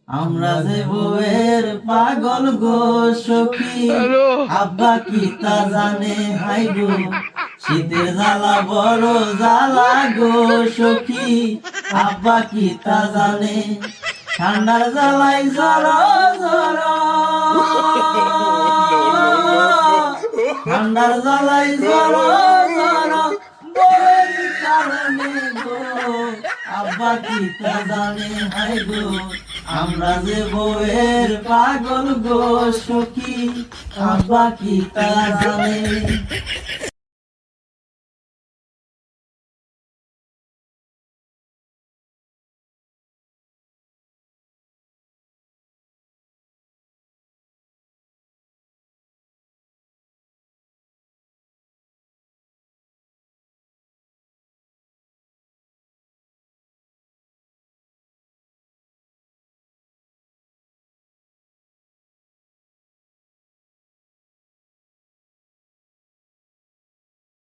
আমরা যে বউয়ের পাগল গো সখী, আব্বা কি তা জানে হাই গো, শীতের জ্বালা বড় জ্বালা গো সখী, আব্বা কি তা জানে, ঠান্ডার জ্বালাই জ্বর জ্বর, ঠান্ডার জ্বালাই জ্বর জ্বর, বউয়ের কারণে গো, আব্বা কি তা জানে হাই গো, আমরা যে বউয়ের পাগল গো সখী, আব্বা কি তা জানে।